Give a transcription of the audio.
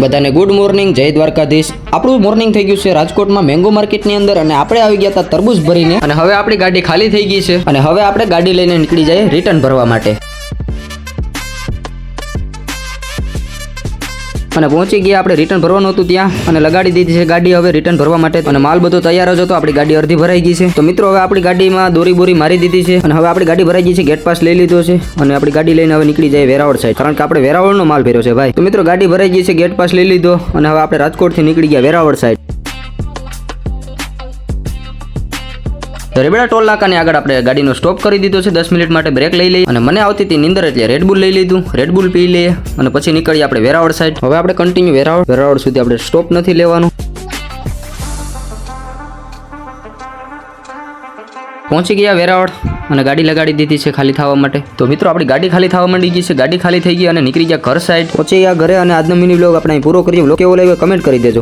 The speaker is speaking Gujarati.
બધાને ગુડ મોર્નિંગ, જય દ્વારકાધીશ। આપણું મોર્નિંગ થઈ ગયું છે રાજકોટમાં મેંગો માર્કેટની અંદર અને આપણે આવી ગયા હતા તરબૂચ ભરીને અને હવે આપણી ગાડી ખાલી થઈ ગઈ છે અને હવે આપણે ગાડી લઈને નીકળી જઈએ રિટર્ન ભરવા માટે। અને પહોંચી ગયા આપણે રિટર્ન ભરવાનું હતું ત્યાં અને લગાડી દીધી છે ગાડી હવે રિટર્ન ભરવા માટે અને માલ બધો તૈયાર જ હતો। આપણી ગાડી અડધી ભરાઈ ગઈ છે। તો મિત્રો હવે આપણી ગાડીમાં દોરી મારી દીધી છે અને હવે આપણી ગાડી ભરાઈ ગઈ છે, ગેટ પાસ લઈ લીધો છે અને આપણી ગાડી લઈને હવે નીકળી જાય વેરાવળ સાઈડ, કારણ કે આપણે વેરાવળનો માલ ભર્યો છે ભાઈ। તો મિત્રો ગાડી ભરાઈ ગઈ છે, ગેટ પાસ લઈ લીધો અને હવે આપણે રાજકોટથી નીકળી ગયા વેરાવળ સાઈડ। રેબડા ટોલ નાકાની આગળ આપણે ગાડીનો સ્ટોપ કરી દીધો છે 10 મિનિટ માટે, બ્રેક લઈ લઈએ અને મને આવતી હતી નીંદર એટલે રેડબુલ લઈ લીધું, રેડબુલ પી લઈએ અને પછી નીકળીએ આપણે વેરાવળ સાઈડ। હવે આપણે કન્ટિન્યુ વેરાવળ સુધી આપણે સ્ટોપ નથી લેવાનું। પહોંચી ગયા વેરાવળ અને ગાડી લગાડી દીધી છે ખાલી થવા માટે। તો મિત્રો આપણી ગાડી ખાલી થવા માંડી ગઈ છે, ગાડી ખાલી થઈ ગઈ અને નીકળી ગયા ઘર સાઈડ। પહોંચી ગયા ઘરે અને આજનો મિની વ્લોગ આપણે અહીં પૂરો કરીએ। વ્લોગ કેવો લાગ્યો કમેન્ટ કરી દેજો।